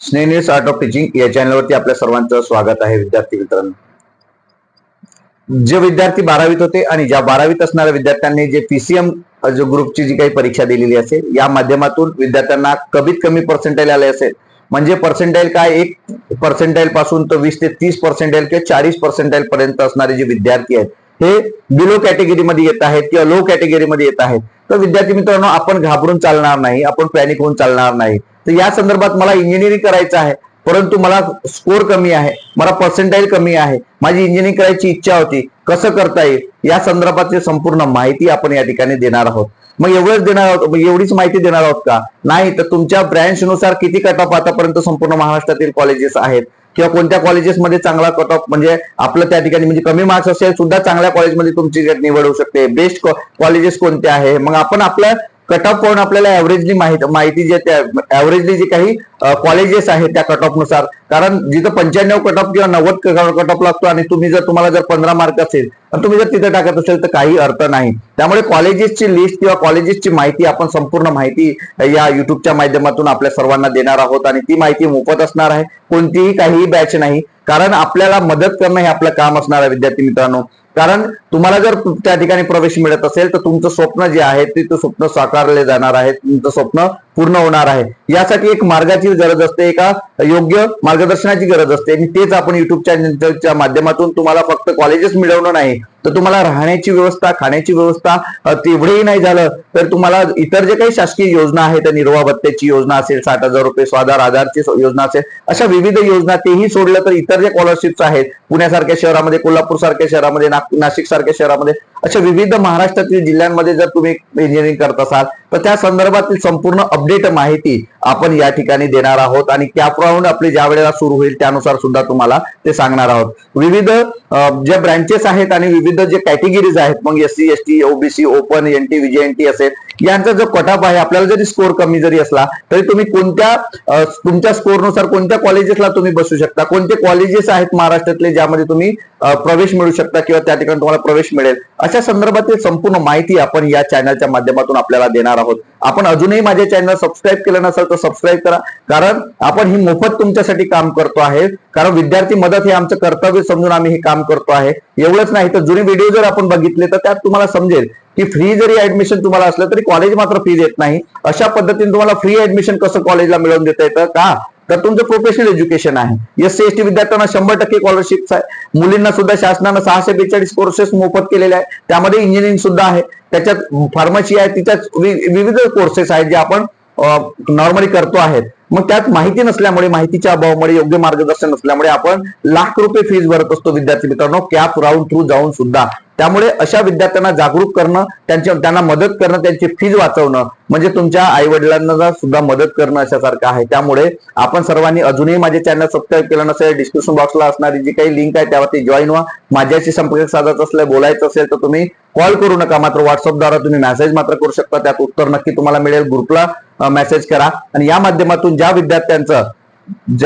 स्नेहनीस art of teaching या चॅनलवरती आपल्या सर्वांचं स्वागत आहे. विद्यार्थी मित्रांनो, जे विद्यार्थी 12वीत होते आणि ज्या 12वीत असणाऱ्या विद्यार्थ्यांनी जे पीसीएम जो ग्रुपची जी काही परीक्षा दिलेली असेल, या माध्यमातून विद्यार्थ्यांना कमीत कमी पर्सेंटाईल आले असेल. म्हणजे पर्सेंटाईल काय, 1% पासून तर 20 ते 30% किंवा 40% पर्यंत असणारे जे विद्यार्थी आहेत, हे बिलो कॅटेगरीमध्ये येत आहेत किंवा लो कॅटेगरीमध्ये येत आहेत. तर विद्यार्थी मित्रांनो, आपण घाबरून चालणार नाही, आपण पॅनिक होऊन चालणार नाही. तर या संदर्भात मला इंजिनिअरिंग करायचं आहे, परंतु मला स्कोर कमी आहे, मला पर्सेंटाईल कमी आहे, माझी इंजिनिअरिंग करायची इच्छा होती, कसं करता येईल, या संदर्भातली संपूर्ण माहिती आपण या ठिकाणी देणार आहोत. मग एवढीच माहिती देणार आहोत का? नाही, तर तुमच्या ब्रँच नुसार किती कट ऑफ आतापर्यंत संपूर्ण महाराष्ट्रातील कॉलेजेस आहेत किंवा कोणत्या कॉलेजेसमध्ये चांगला कट ऑफ, म्हणजे आपलं त्या ठिकाणी म्हणजे कमी मार्क्स असेल सुद्धा चांगल्या कॉलेजमध्ये तुमची निवड होऊ शकते. बेस्ट कॉलेजेस कोणते आहे, मग आपण आपल्या कट ऑफ पाहून आपल्याला ऍव्हरेजली माहिती जे ऍव्हरेजली जे काही कॉलेजेस आहेत त्या कट ऑफ नुसार, कारण जिथं 95 कट ऑफ किंवा 90 कट ऑफ लागतो आणि तुम्हाला जर 15 मार्क असेल आणि तुम्ही जर तिथे टाकत असेल तर काही अर्थ नाही. त्यामुळे कॉलेजेसची लिस्ट किंवा कॉलेजेसची माहिती आपण संपूर्ण माहिती या युट्यूबच्या माध्यमातून आपल्या सर्वांना देणार आहोत आणि ती माहिती मोफत असणार आहे. कोणतीही काहीही बॅच नाही, कारण आपल्याला मदत करणं हे आपलं काम असणार आहे विद्यार्थी मित्रांनो. कारण तुम्हाला जर त्या ठिकाणी प्रवेश मिळत असेल तर तुमचं स्वप्न जे आहे ते स्वप्न साकारले जाणार आहे, तुमचं स्वप्न पूर्ण होणार आहे. यासाठी एक मार्गाची गरज असते, एका योग्य मार्गदर्शनाची गरज असते आणि तेच आपण युट्यूब चॅनलच्या माध्यमातून तुम्हाला फक्त कॉलेजेस मिळवणं नाही, तर तुम्हाला राहण्याची व्यवस्था, खाण्याची व्यवस्था, तेवढेही नाही झालं तर तुम्हाला इतर जे काही शासकीय योजना आहेत, निर्वाह भत्त्याची योजना असेल, 60,000 रुपये स्वाधार आधारची योजना असेल, अशा विविध योजना, तेही सोडलं तर इतर जे स्कॉलरशिप्स आहेत पुण्यासारख्या शहरामध्ये, कोल्हापूर सारख्या शहरामध्ये, नाशिक सारख्या शहरामध्ये, अशा विविध महाराष्ट्रातील जिल्ह्यांमध्ये जर तुम्ही इंजिनिअरिंग करत असाल तर त्या संदर्भातील संपूर्ण अपडेट माहिती आपण या ठिकाणी देणार आहोत आणि कॅप आपली ज्या वेळेला सुरू होईल त्यानुसार सुद्धा तुम्हाला ते सांगणार आहोत. विविध जे ब्रँचेस आहेत आणि विविध जे कॅटेगरीज आहेत, मग SC ST OBC open NT VJNT असेल, यांचा जो कट ऑफ आहे, आपल्याला जरी स्कोर कमी जरी असला तरी तुम्ही तुमच्या स्कोरनुसार कोणत्या कॉलेजेसला तुम्ही बसू शकता, कोणते कॉलेजेस आहेत महाराष्ट्रातले ज्यामध्ये तुम्ही प्रवेश मिळू शकता किंवा त्या ठिकाणी तुम्हाला प्रवेश मिळेल, अशा संदर्भातील संपूर्ण माहिती आपण या चॅनलच्या माध्यमातून आपल्याला देणार आहोत. आपण अजूनही माझ्या चॅनल सबस्क्राईब केलं नसेल तर सबस्क्राईब करा, कारण आपण ही मोफत तुमच्यासाठी काम करतो आहे. कारण विद्यार्थी मदत हे आमचं कर्तव्य समजून आम्ही हे काम करतो आहे. एवढंच नाही तर जुने व्हिडिओ जर आपण बघितले तर त्यात तुम्हाला समजेल की फ्री जरी ऍडमिशन तुम्हाला असलं तरी कॉलेज मात्र फी देत नाही. अशा पद्धतीने तुम्हाला फ्री ऍडमिशन कसं कॉलेजला मिळवून देता येतं का? तर तुमचं प्रोफेशनल एज्युकेशन आहे. SC ST विद्यार्थ्यांना 100% स्कॉलरशिप आहे. मुलींना सुद्धा शासनानं 642 कोर्सेस मोफत केलेले आहे, त्यामध्ये इंजिनिअरिंग सुद्धा आहे, त्याच्यात फार्मसी आहे, तिच्यात विविध कोर्सेस आहेत जे आपण नॉर्मली करतो आहेत. मग त्यात माहिती नसल्यामुळे, माहितीच्या अभावामुळे, योग्य मार्गदर्शन नसल्यामुळे आपण लाख रुपये फीस भरत असतो विद्यार्थी मित्रांनो, कॅप राऊंड थ्रू जाऊन सुद्धा. त्यामुळे अशा विद्यार्थ्यांना जागरूक करणं, त्यांना मदत करणं, त्यांची फीज वाचवणं म्हणजे तुमच्या आई वडिलांना सुद्धा मदत करणं अशासारखं आहे. त्यामुळे आपण सर्वांनी अजूनही माझे चॅनल सबस्क्राईब केलं नसेल, डिस्क्रिप्शन बॉक्सला असणारी जी काही लिंक आहे त्यावरती जॉईन व्हा. माझ्याशी संपर्क साधायचा असेल, बोलायचं असेल तर तुम्ही कॉल करू नका, मात्र व्हॉट्सअपद्वारा तुम्ही मेसेज मात्र करू शकता. त्यात उत्तर नक्की तुम्हाला मिळेल. ग्रुपला मेसेज करा आणि या माध्यमातून ज्या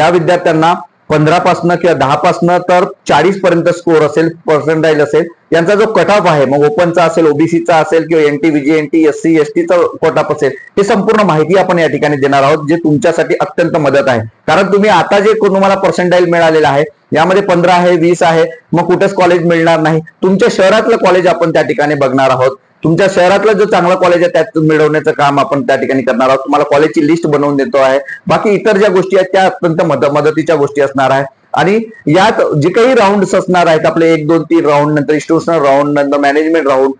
विद्यार्थ्यांना 15 पासून किंवा 10 पासून तर 40 पर्यंत स्कोर असेल, पर्सेंटाईल असेल, यांचा जो कट ऑफ आहे, मग ओपनचा असेल, ओबीसीचा असेल किंवा NT VJNT SC ST चा कट ऑफ असेल, हे संपूर्ण माहिती आपण या ठिकाणी देणार आहोत, जे तुमच्यासाठी अत्यंत मदत आहे. कारण तुम्ही आता जे तुम्हाला पर्सेंटाईल मिळालेलं आहे यामध्ये 15 आहे, 20 आहे, मग कुठेच कॉलेज मिळणार नाही. तुमच्या शहरातलं कॉलेज आपण त्या ठिकाणी बघणार आहोत. तुमच्या शहरातलं जो चांगला कॉलेज आहे त्यात मिळवण्याचं काम आपण त्या ठिकाणी करणार आहोत. तुम्हाला कॉलेजची लिस्ट बनवून देतो आहे. बाकी इतर ज्या गोष्टी आहेत त्या अत्यंत मदतीच्या गोष्टी असणार आहे आणि यात जे काही राऊंड असणार आहेत आपले 1 2 3 राऊंड, नंतर इन्स्टिट्यूशनल राऊंड, नंतर मॅनेजमेंट राऊंड,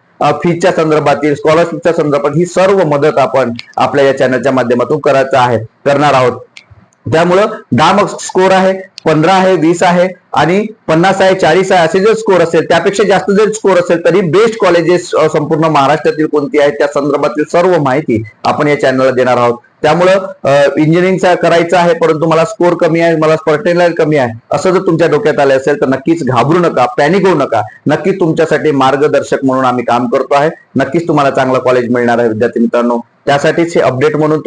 फीच्या संदर्भातील, स्कॉलरशिपच्या संदर्भात ही सर्व मदत आपण आपल्या या चॅनलच्या माध्यमातून करणार आहोत. त्यामुळं 10 स्कोर आहे, 15 आहे, 20 आहे आणि 50 आहे, 40 आहे, असे जर स्कोर असेल, त्यापेक्षा जास्त जर स्कोर असेल तरी बेस्ट कॉलेजेस संपूर्ण महाराष्ट्रातील कोणती आहेत त्या संदर्भातील सर्व माहिती आपण या चॅनलला देणार आहोत. त्यामुळं इंजिनिअरिंगचा करायचं आहे परंतु मला स्कोर कमी आहे, मला पर्सेंटाईल कमी आहे, असं जर तुमच्या डोक्यात आलं असेल तर नक्कीच घाबरू नका, पॅनिक होऊ नका. नक्कीच तुमच्यासाठी मार्गदर्शक म्हणून आम्ही काम करतो आहे. नक्कीच तुम्हाला चांगलं कॉलेज मिळणार आहे विद्यार्थी मित्रांनो. त्यासाठीच हे अपडेट म्हणून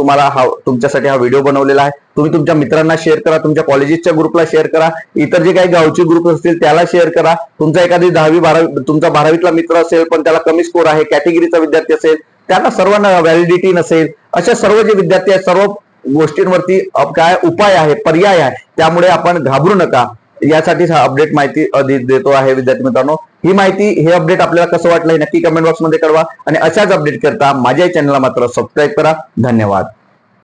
तुमच्यासाठी हा व्हिडिओ बनवलेला आहे. तुम्ही तुमच्या मित्रांना शेअर करा, तुमच्या कॉलेजेसच्या ग्रुपला शेअर करा, इतर जे काही गावचे ग्रुप असतील त्याला शेअर करा. तुमचा एखादी 10वी 12वी तुमचा 12वीतला मित्र असेल पण त्याला कमी स्कोर आहे, कॅटेगरीचा विद्यार्थी असेल, त्यांना सर्वांना व्हॅलिडिटी नसेल, अशा सर्व जे विद्यार्थी आहेत, सर्व गोष्टींवरती काय उपाय आहे, पर्याय आहे, त्यामुळे आपण घाबरू नका, यासाठीच हा अपडेट माहिती देतो आहे. विद्यार्थी मित्रांनो, ही माहिती, हे अपडेट आपल्याला कसं वाटलं हे नक्की कमेंट बॉक्समध्ये कळवा आणि अशाच अपडेट करता माझ्या चॅनलला मात्र सबस्क्राईब करा. धन्यवाद.